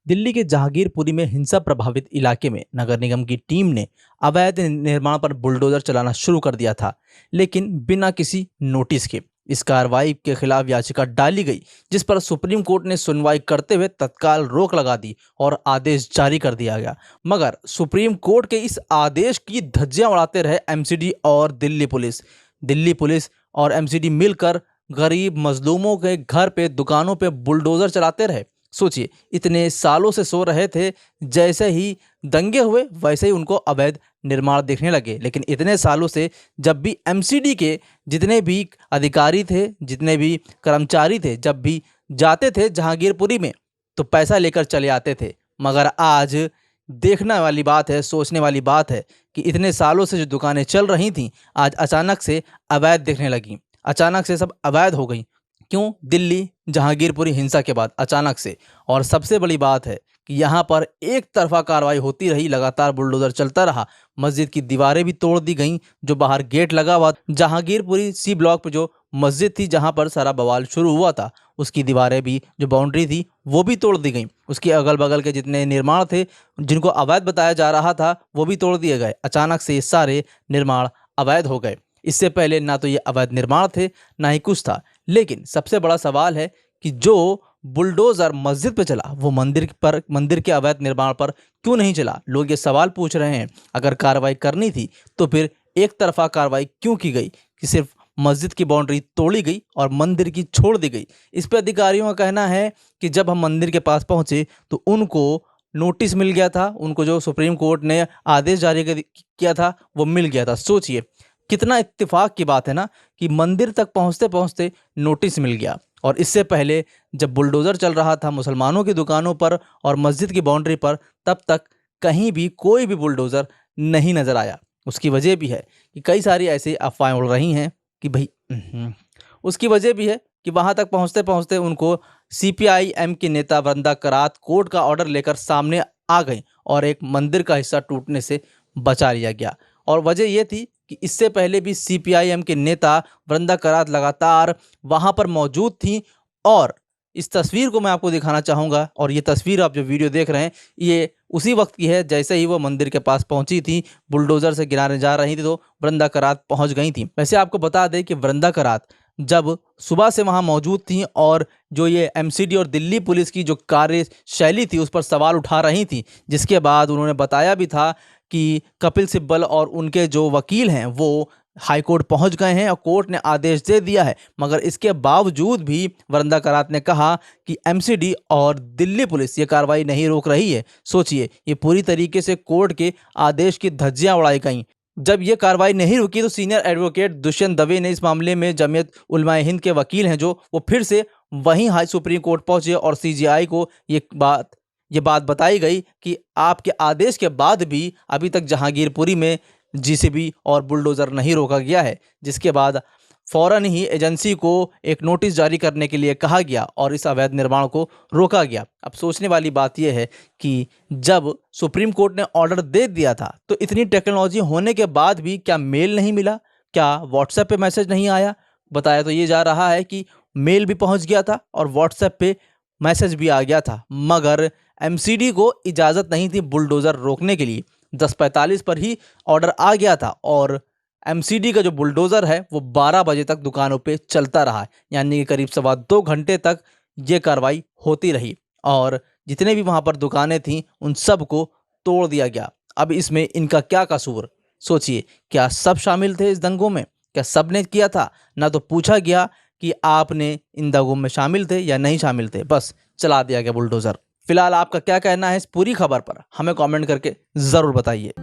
दिल्ली के जहांगीरपुरी में हिंसा प्रभावित इलाके में नगर निगम की टीम ने अवैध निर्माण पर बुलडोजर चलाना शुरू कर दिया था, लेकिन बिना किसी नोटिस के। इस कार्रवाई के खिलाफ याचिका डाली गई, जिस पर सुप्रीम कोर्ट ने सुनवाई करते हुए तत्काल रोक लगा दी और आदेश जारी कर दिया गया। मगर सुप्रीम कोर्ट के इस आदेश की धज्जियां उड़ाते रहे एमसीडी और दिल्ली पुलिस। दिल्ली पुलिस और एमसीडी मिलकर गरीब मजलूमों के घर पे, दुकानों पे बुलडोजर चलाते रहे। सोचिए, इतने सालों से सो रहे थे, जैसे ही दंगे हुए वैसे ही उनको अवैध निर्माण दिखने लगे। लेकिन इतने सालों से जब भी एमसीडी के जितने भी अधिकारी थे, जितने भी कर्मचारी थे, जब भी जाते थे जहांगीरपुरी में तो पैसा लेकर चले आते थे। मगर आज देखने वाली बात है, सोचने वाली बात है कि इतने सालों से जो दुकानें चल रही थीं, आज अचानक से अवैध दिखने लगी, अचानक से सब अवैध हो गई। क्यों? दिल्ली जहांगीरपुरी हिंसा के बाद अचानक से। और सबसे बड़ी बात है कि यहाँ पर एक तरफा कार्रवाई होती रही, लगातार बुलडोजर चलता रहा। मस्जिद की दीवारें भी तोड़ दी गईं, जो बाहर गेट लगा हुआ जहांगीरपुरी सी ब्लॉक पे जो मस्जिद थी, जहाँ पर सारा बवाल शुरू हुआ था, उसकी दीवारें भी, जो बाउंड्री थी, वो भी तोड़ दी गई। उसके अगल बगल के जितने निर्माण थे, जिनको अवैध बताया जा रहा था, वो भी तोड़ दिए गए। अचानक से ये सारे निर्माण अवैध हो गए। इससे पहले ना तो ये अवैध निर्माण थे, ना ही कुछ था। लेकिन सबसे बड़ा सवाल है कि जो बुलडोजर मस्जिद पे चला, वो मंदिर के अवैध निर्माण पर क्यों नहीं चला? लोग ये सवाल पूछ रहे हैं। अगर कार्रवाई करनी थी तो फिर एक तरफा कार्रवाई क्यों की गई कि सिर्फ मस्जिद की बाउंड्री तोड़ी गई और मंदिर की छोड़ दी गई? इस पर अधिकारियों का कहना है कि जब हम मंदिर के पास पहुंचे तो उनको नोटिस मिल गया था, उनको जो सुप्रीम कोर्ट ने आदेश जारी किया था वो मिल गया था। सोचिए कितना इत्तेफाक की बात है ना, कि मंदिर तक पहुंचते पहुंचते नोटिस मिल गया। और इससे पहले जब बुलडोज़र चल रहा था मुसलमानों की दुकानों पर और मस्जिद की बाउंड्री पर, तब तक कहीं भी कोई भी बुलडोज़र नहीं नज़र आया। उसकी वजह भी है कि कई सारी ऐसी अफवाहें उड़ रही हैं कि भाई उसकी वजह भी है कि वहाँ तक पहुँचते पहुँचते उनको सीपीआईएम के नेता वृंदा करात कोर्ट का ऑर्डर लेकर सामने आ गई और एक मंदिर का हिस्सा टूटने से बचा लिया गया। और वजह यह थी कि इससे पहले भी सीपीआईएम के नेता वृंदा करात लगातार वहाँ पर मौजूद थी। और इस तस्वीर को मैं आपको दिखाना चाहूँगा, और ये तस्वीर आप जो वीडियो देख रहे हैं, ये उसी वक्त की है जैसे ही वो मंदिर के पास पहुंची थी, बुलडोज़र से गिराने जा रही थी तो वृंदा करात पहुंच गई थी। वैसे आपको बता दें कि वृंदा करात जब सुबह से वहां मौजूद थी और जो ये एमसीडी और दिल्ली पुलिस की जो कार्यशैली थी उस पर सवाल उठा रही थी, जिसके बाद उन्होंने बताया भी था कि कपिल सिब्बल और उनके जो वकील हैं वो हाई कोर्ट पहुंच गए हैं और कोर्ट ने आदेश दे दिया है। मगर इसके बावजूद भी वृंदा करात ने कहा कि एमसीडी और दिल्ली पुलिस ये कार्रवाई नहीं रोक रही है। सोचिए, ये पूरी तरीके से कोर्ट के आदेश की धज्जियां उड़ाई गईं। जब ये कार्रवाई नहीं रुकी तो सीनियर एडवोकेट दुष्यंत दवे ने इस मामले में जमीयत उलमाए हिंद के वकील हैं, जो वो फिर से वहीं हाई सुप्रीम कोर्ट पहुंचे और सीजीआई को ये बात बताई गई कि आपके आदेश के बाद भी अभी तक जहांगीरपुरी में जीसीबी और बुलडोज़र नहीं रोका गया है। जिसके बाद फौरन ही एजेंसी को एक नोटिस जारी करने के लिए कहा गया और इस अवैध निर्माण को रोका गया। अब सोचने वाली बात यह है कि जब सुप्रीम कोर्ट ने ऑर्डर दे दिया था तो इतनी टेक्नोलॉजी होने के बाद भी क्या मेल नहीं मिला? क्या व्हाट्सएप पे मैसेज नहीं आया? बताया तो ये जा रहा है कि मेल भी पहुंच गया था और व्हाट्सएप पे मैसेज भी आ गया था, मगर एमसीडी को इजाज़त नहीं थी बुलडोज़र रोकने के लिए। 10:45 पर ही ऑर्डर आ गया था और एमसीडी का जो बुलडोज़र है वो 12 बजे तक दुकानों पे चलता रहा, यानी कि करीब 2.25 घंटे तक ये कार्रवाई होती रही और जितने भी वहाँ पर दुकानें थीं उन सब को तोड़ दिया गया। अब इसमें इनका क्या कसूर? सोचिए, क्या सब शामिल थे इस दंगों में? क्या सब ने किया था? ना तो पूछा गया कि आपने इन दंगों में शामिल थे या नहीं शामिल थे, बस चला दिया गया बुलडोज़र। फिलहाल आपका क्या कहना है इस पूरी खबर पर? हमें कमेंट करके ज़रूर बताइए।